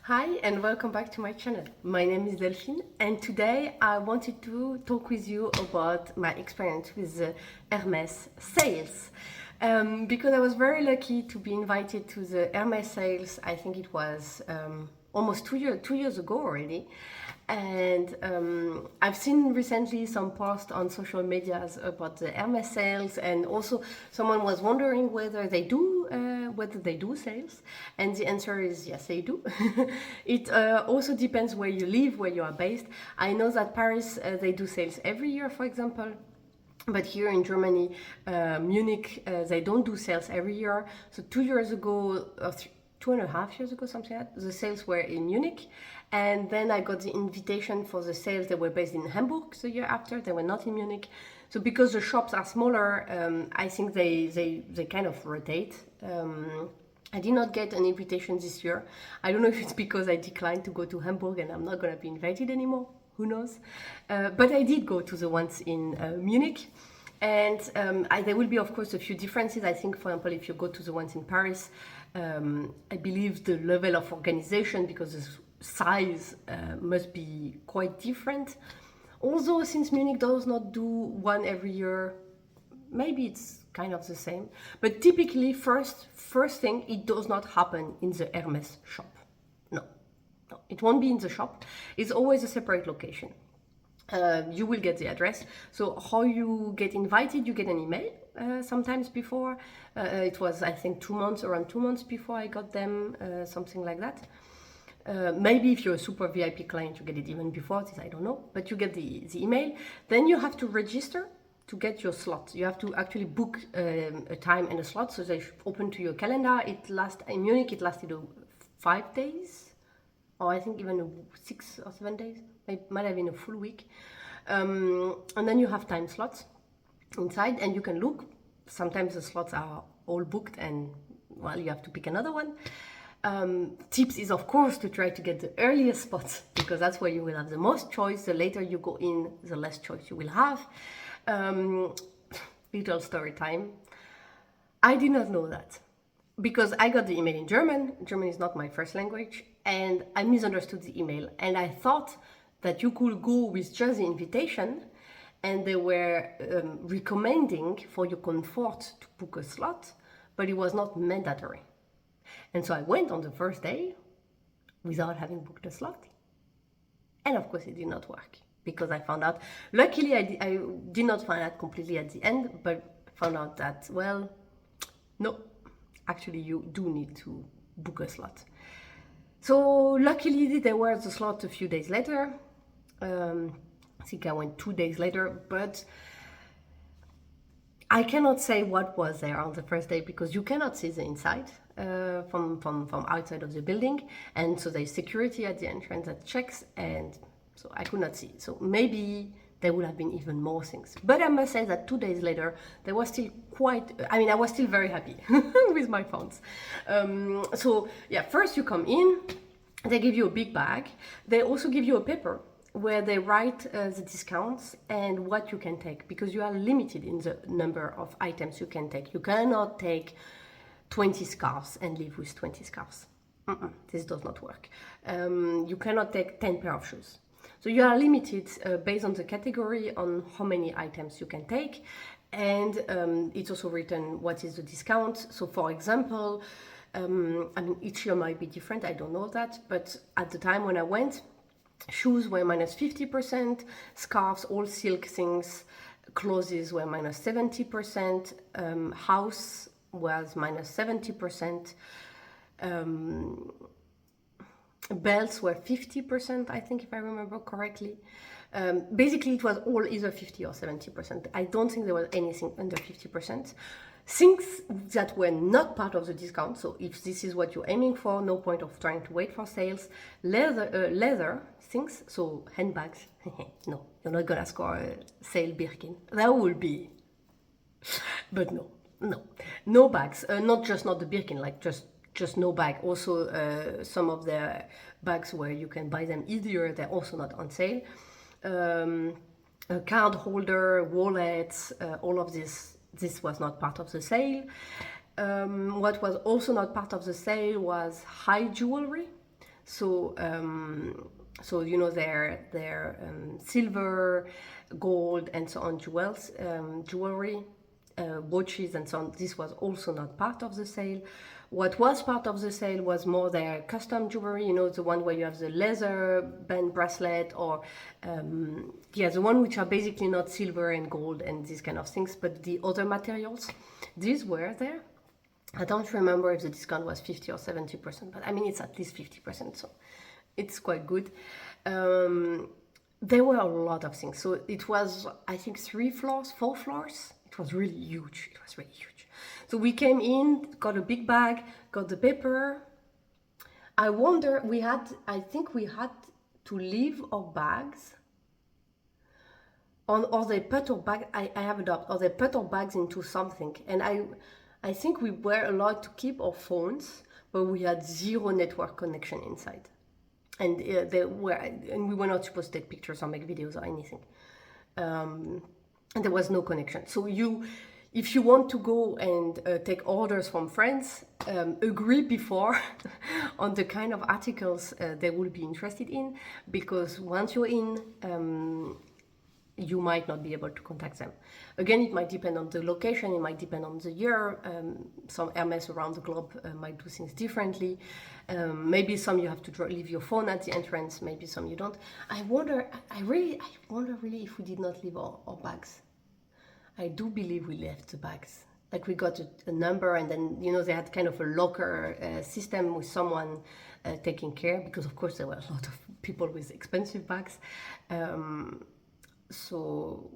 Hi and welcome back to my channel. My name is Delphine and today I wanted to talk with you about my experience with the Hermès sales. Because I was very lucky to be invited to the Hermès sales. I think it was almost 2 years ago already. And I've seen recently some posts on social medias about the Hermès sales, and also someone was wondering whether they do sales, and the answer is yes, they do. It also depends where you live, where you are based. I know that Paris they do sales every year, for example. But here in Germany, Munich, they don't do sales every year. So 2 years ago, 2.5 years ago, something like that, the sales were in Munich. And then I got the invitation for the sales that were based in Hamburg the year after. They were not in Munich. So because the shops are smaller, I think they kind of rotate. I did not get an invitation this year. I don't know if it's because I declined to go to Hamburg and I'm not going to be invited anymore. Who knows? But I did go to the ones in Munich. And there will be, of course, a few differences. I think, for example, if you go to the ones in Paris, I believe the level of organization, because the size must be quite different. Although, since Munich does not do one every year, maybe it's kind of the same. But typically, first thing, it does not happen in the Hermès shop. No, it won't be in the shop. It's always a separate location. You will get the address. So how you get invited, you get an email sometimes before. It was, I think, around 2 months before I got them, something like that. Maybe if you're a super VIP client, you get it even before this, I don't know. But you get the email. Then you have to register to get your slot. You have to actually book a time and a slot, so they open to your calendar. In Munich, it lasted 5 days, or I think even 6 or 7 days. It might have been a full week. And then you have time slots inside, and you can look. Sometimes the slots are all booked, and well, you have to pick another one. Tips is, of course, to try to get the earliest spots, because that's where you will have the most choice. The later you go in, the less choice you will have. Little story time. I did not know that, because I got the email in German. German is not my first language, and I misunderstood the email, and I thought that you could go with just the invitation, and they were recommending for your comfort to book a slot, but it was not mandatory. And so I went on the first day without having booked a slot, and of course it did not work, because I found out, luckily I did not find out completely at the end, but found out that, well, no, actually you do need to book a slot. So luckily there was a slot a few days later. I think I went 2 days later, but I cannot say what was there on the first day, because you cannot see the inside from outside of the building, and so there's security at the entrance that checks, and so I could not see. So maybe there would have been even more things. But I must say that 2 days later, there was still I was still very happy with my funds. So yeah, first you come in, they give you a big bag. They also give you a paper where they write the discounts and what you can take, because you are limited in the number of items you can take. You cannot take 20 scarves and leave with 20 scarves. This does not work. You cannot take 10 pair of shoes. So you are limited based on the category on how many items you can take. And it's also written what is the discount. So for example, each year might be different, I don't know that, but at the time when I went, shoes were minus 50%, scarves, all silk things, clothes were minus 70%, house was minus 70%, belts were 50%, I think, if I remember correctly. Basically, it was all either 50 or 70%. I don't think there was anything under 50%. Things that were not part of the discount, so if this is what you're aiming for, no point of trying to wait for sales. Leather things, so handbags. No, you're not gonna score a sale Birkin. That would be, but no bags. Not the Birkin, like just no bag. Also, some of the bags where you can buy them easier, they're also not on sale. A card holder, wallets, all of this was not part of the sale. What was also not part of the sale was high jewelry. So you know their silver, gold, and so on jewels, jewelry, watches, and so on. This was also not part of the sale. What was part of the sale was more their custom jewelry, you know, the one where you have the leather band bracelet, or the one which are basically not silver and gold and these kind of things, but the other materials. These were there. I don't remember if the discount was 50 or 70%, but I mean it's at least 50%, so it's quite good. There were a lot of things. So it was, I think, 3 floors, 4 floors. It was really huge. It was really huge. So we came in, got a big bag, got the paper. I wonder, I think we had to leave our bags on, or they put our bag, I have a doubt, or they put our bags into something. And I think we were allowed to keep our phones, but we had zero network connection inside. And we were not supposed to take pictures or make videos or anything. And there was no connection. So if you want to go and take orders from friends, agree before on the kind of articles they will be interested in, because once you're in, you might not be able to contact them. Again, it might depend on the location, it might depend on the year. Some Hermès around the globe might do things differently. Maybe some you have to leave your phone at the entrance, maybe some you don't. I wonder really if we did not leave our bags. I do believe we left the bags. Like we got a number, and then, you know, they had kind of a locker system with someone taking care, because of course there were a lot of people with expensive bags. So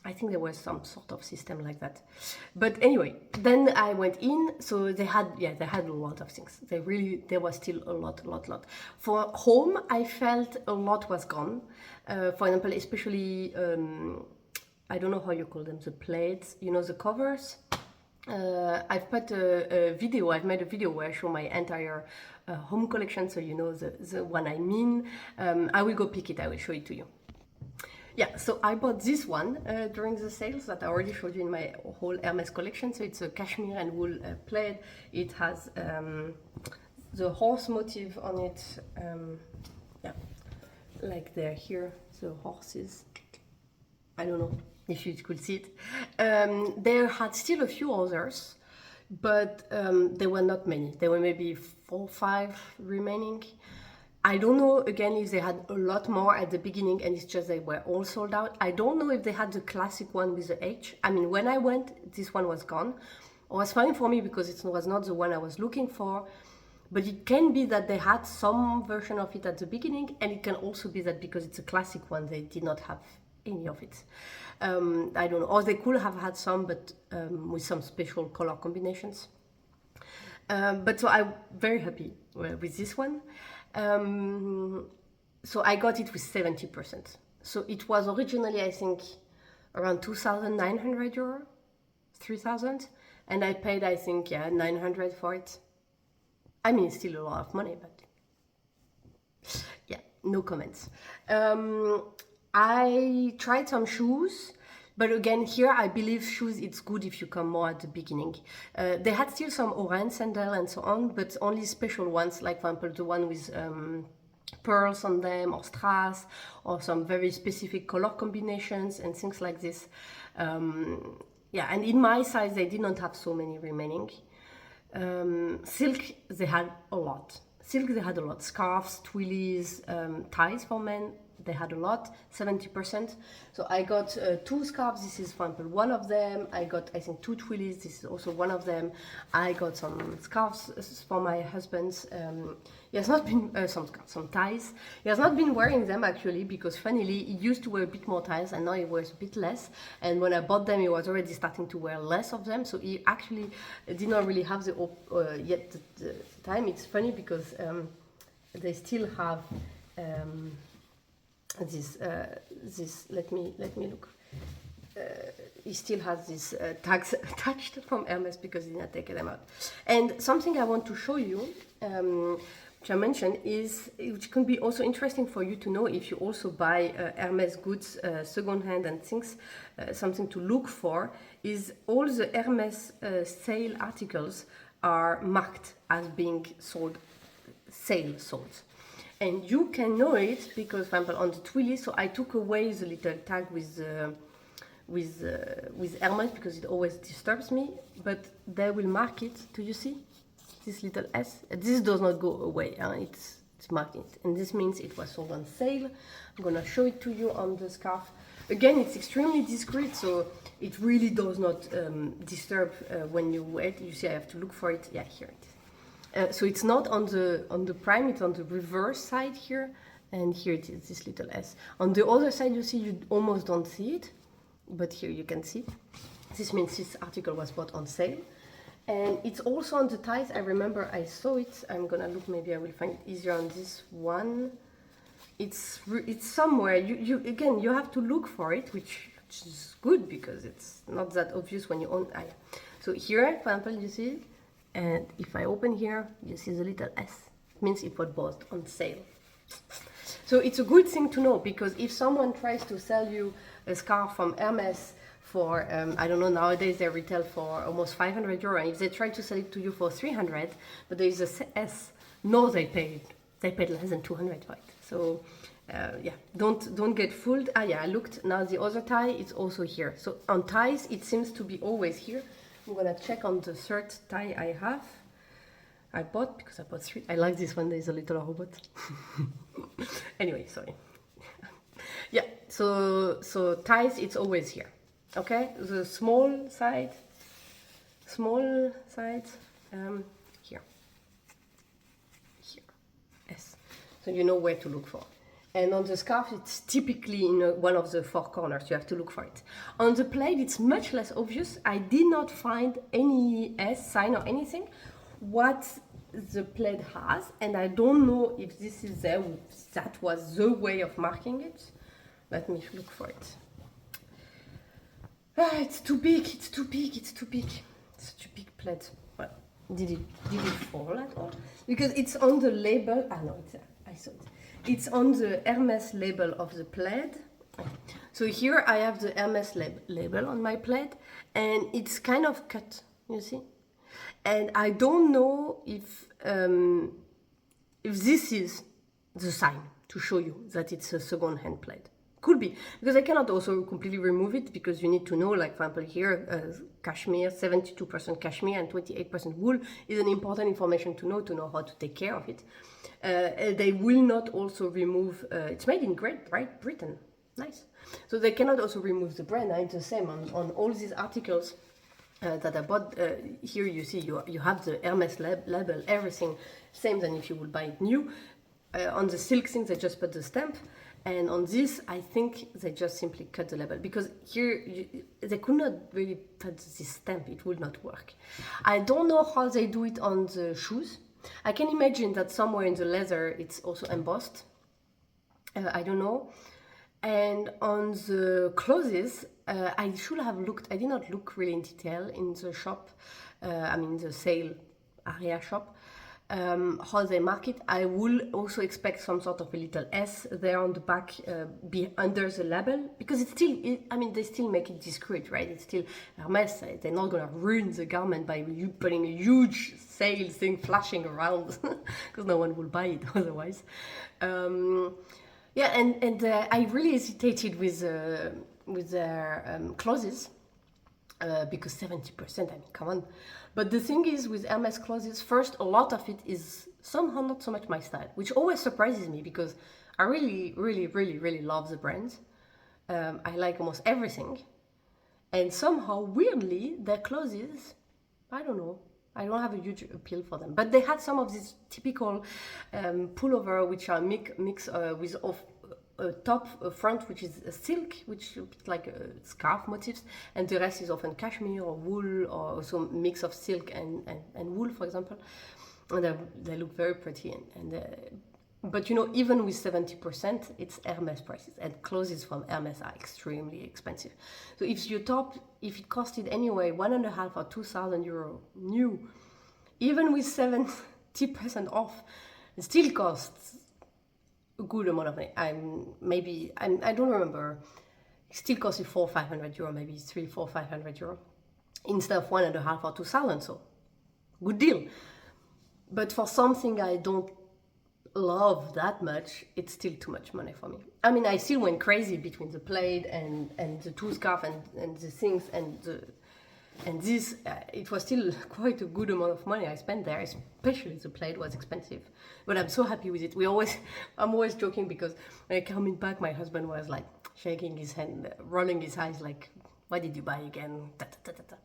I think there was some sort of system like that. But anyway, then I went in. So they had a lot of things. There was still a lot. For home, I felt a lot was gone. For example, especially, I don't know how you call them, the plates, you know, the covers. I've made a video where I show my entire home collection, so you know the one I mean. I will go pick it, I will show it to you. Yeah, so I bought this one during the sales that I already showed you in my whole Hermès collection. So it's a cashmere and wool plaid. It has the horse motif on it. Like they're here, the horses. I don't know if you could see it. There had still a few others, but there were not many. There were maybe 4 or 5 remaining. I don't know, again, if they had a lot more at the beginning and it's just they were all sold out. I don't know if they had the classic one with the H. I mean, when I went, this one was gone. It was fine for me because it was not the one I was looking for. But it can be that they had some version of it at the beginning, and it can also be that because it's a classic one, they did not have any of it. I don't know. Or they could have had some, but with some special color combinations. But so I'm very happy with this one. So I got it with 70%. So it was originally, I think, around 2,900 euro, 3,000, and I paid, I think, 900 for it. I mean, it's still a lot of money, but yeah, no comments. I tried some shoes, but again, here I believe shoes, it's good if you come more at the beginning. They had still some orange sandal and so on, but only special ones, like for example the one with pearls on them, or strass, or some very specific color combinations and things like this. Yeah, and in my size they did not have so many remaining. Silk, they had a lot. Scarves, twillies, ties for men, they had a lot, 70%. So I got 2 scarves, this is for example one of them. I got, I think, 2 twillies, this is also one of them. I got some scarves for my husband. He has not been, some ties. He has not been wearing them actually, because funnily, he used to wear a bit more ties and now he wears a bit less. And when I bought them, he was already starting to wear less of them. So he actually did not really have yet the time. It's funny because they still have this let me look. He still has these tags attached from Hermès because he did not take them out. And something I want to show you, which I mentioned, is which can be also interesting for you to know if you also buy Hermès goods second hand and things. Something to look for is all the Hermès sale articles are marked as being sold, sold. And you can know it because, for example, on the Twilly, so I took away the little tag with Hermès because it always disturbs me, but they will mark it. Do you see this little S? This does not go away, it's marked it, and this means it was sold on sale. I'm gonna show it to you on the scarf. Again, it's extremely discreet, so it really does not disturb when you wear it. You see, I have to look for it. Yeah, here it is. So it's not on the prime, it's on the reverse side here, and here it is, this little S. On the other side, you see, you almost don't see it, but here you can see. This means this article was bought on sale. And it's also on the ties. I remember I saw it. I'm gonna look, maybe I will find it easier on this one. It's somewhere. Again, you have to look for it, which is good because it's not that obvious when you own. So here, for example, you see, and if I open here, you see the little S. It means it was bought on sale. So it's a good thing to know, because if someone tries to sell you a scarf from Hermès for, I don't know, nowadays they retail for almost 500 euro, and if they try to sell it to you for 300, but there is a S, no, they paid less than 200 for it. So yeah, don't get fooled. Yeah, I looked. Now the other tie is also here. So on ties, it seems to be always here. I'm gonna check on the third tie I bought, because I bought 3. I like this one. There's a little robot. Anyway, sorry. Yeah. So ties, it's always here. Okay. The small side. Here. Yes. So you know where to look for. And on the scarf, it's typically in one of the 4 corners. You have to look for it. On the plaid, it's much less obvious. I did not find any S sign or anything. What the plaid has, and I don't know if this is there. That was the way of marking it. Let me look for it. It's too big. It's too big. It's too big. Such a big plaid. Well, did it fall at all? Because it's on the label. No, it's there. I saw it. It's on the Hermès label of the plaid. So here I have the Hermès label on my plaid, and it's kind of cut, you see? And I don't know if this is the sign to show you that it's a second-hand plaid. Could be, because I cannot also completely remove it, because you need to know, like for example here, cashmere, 72% cashmere and 28% wool is an important information to know how to take care of it. They will not also remove, it's made in Great Britain, nice. So they cannot also remove the brand. It's the same on all these articles that I bought. Here you see you have the Hermès label, everything same than if you would buy it new. On the silk things, they just put the stamp. And on this, I think they just simply cut the label, because here they could not really put this stamp. It would not work. I don't know how they do it on the shoes. I can imagine that somewhere in the leather it's also embossed. I don't know. And on the clothes, I should have looked. I did not look really in detail in the shop. The sale area shop. How they mark it. I will also expect some sort of a little S there on the back, under the label, because it's still, they still make it discreet, right? It's still Hermès. They're not gonna ruin the garment by you putting a huge sale thing flashing around, because no one will buy it otherwise. Yeah, and I really hesitated with their clothes. Because 70%, come on. But the thing is, with Hermès clothes, first, a lot of it is somehow not so much my style, which always surprises me, because I really, really, really, really love the brand. I like almost everything. And somehow, weirdly, their clothes, I don't know, I don't have a huge appeal for them. But they had some of these typical pullover, which are mix with a top, a front, which is a silk, which is like scarf motifs, and the rest is often cashmere or wool, or also a mix of silk and wool, for example. And they look very pretty. But even with 70%, it's Hermès prices, and clothes from Hermès are extremely expensive. So if your top, if it costed anyway 1.5 or 2,000 euro new, even with 70% off, it still costs a good amount of money. I don't remember. It still costs you 400 or 500 euro, maybe 300, 400, 500 euro, instead of 1.5 or 2,000. So good deal. But for something I don't love that much, it's still too much money for me. I mean, I still went crazy between the plate and the two scarf and the things and this. It was still quite a good amount of money I spent there, especially the plate was expensive. But I'm so happy with it. I'm always joking because when I coming back, my husband was like shaking his hand, rolling his eyes like, what did you buy again? Da, da, da, da, da.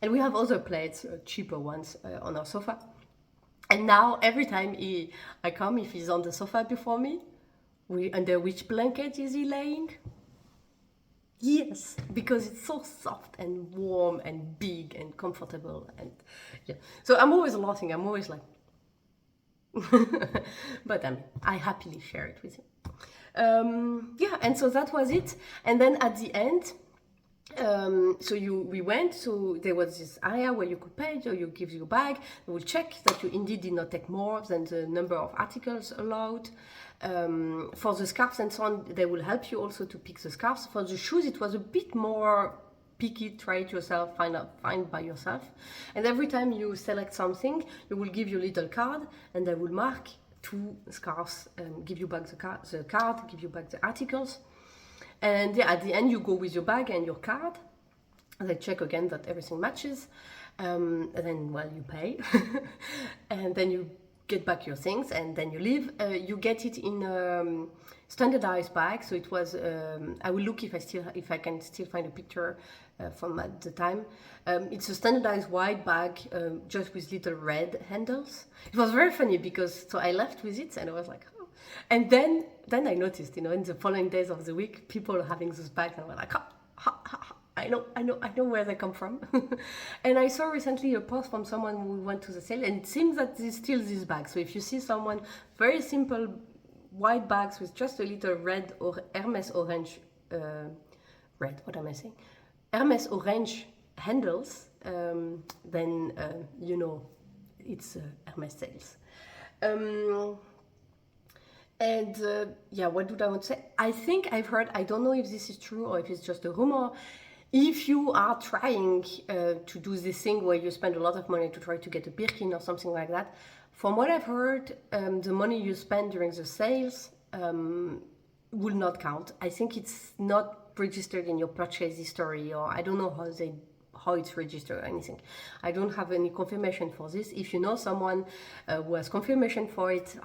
And we have other plates, cheaper ones, on our sofa. And now every time I come, if he's on the sofa before me, under which blanket is he laying? Yes, because it's so soft and warm and big and comfortable, and yeah. So I'm always laughing. I'm always like, but I happily share it with him. Yeah, and so that was it. And then at the end, we went, so there was this area where you could pay, so you give your bag, they will check that you indeed did not take more than the number of articles allowed. For the scarves and so on, they will help you also to pick the scarves. For the shoes, it was a bit more picky, try it yourself, find by yourself. And every time you select something, you will give your little card, and they will mark 2 scarves, give you back the card, give you back the articles. And yeah, at the end, you go with your bag and your card. They check again that everything matches. And then, well, you pay. And then you get back your things and then you leave. You get it in a standardized bag. So it was, I will look if I can still find a picture from at the time. It's a standardized white bag, just with little red handles. It was very funny because, so I left with it and I was like, oh. And then I noticed, in the following days of the week, people are having this bag and I was like, I know where they come from. And I saw recently a post from someone who went to the sale, and it seems that there's still this bag. So if you see someone, very simple white bags with just a little red or Hermès orange, what am I saying? Hermès orange handles, then it's Hermès sales. Yeah, what did I want to say? I think I've heard, I don't know if this is true or if it's just a rumor, if you are trying to do this thing where you spend a lot of money to try to get a Birkin or something like that, from what I've heard, the money you spend during the sales will not count. I think it's not registered in your purchase history, or I don't know how it's registered or anything. I don't have any confirmation for this. If you know someone who has confirmation for it,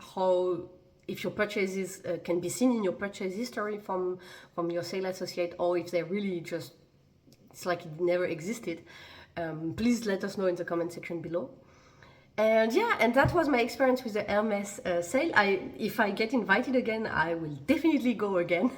if your purchases can be seen in your purchase history from your sales associate, or if they really just, it's like it never existed, please let us know in the comment section below. And yeah, and that was my experience with the Hermès sale. If I get invited again, I will definitely go again.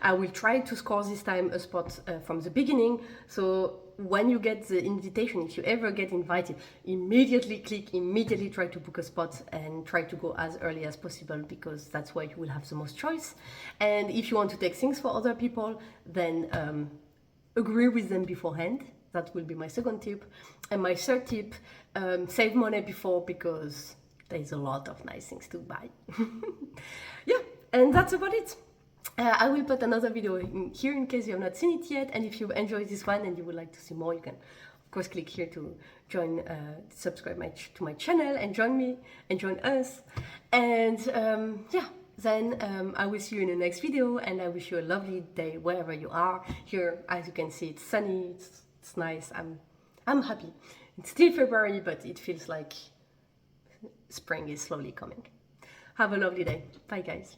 I will try to score this time a spot from the beginning. So when you get the invitation, if you ever get invited, immediately try to book a spot and try to go as early as possible, because that's where you will have the most choice. And if you want to take things for other people, then agree with them beforehand. That will be my second tip. And my third tip, save money before, because there's a lot of nice things to buy. Yeah, and that's about it. I will put another video here in case you have not seen it yet. And if you enjoyed this one and you would like to see more, you can of course click here to join, subscribe to my channel and join me and join us. And yeah, then I will see you in the next video, and I wish you a lovely day wherever you are. Here, as you can see, it's sunny, it's nice. I'm happy. It's still February, but it feels like spring is slowly coming. Have a lovely day. Bye, guys.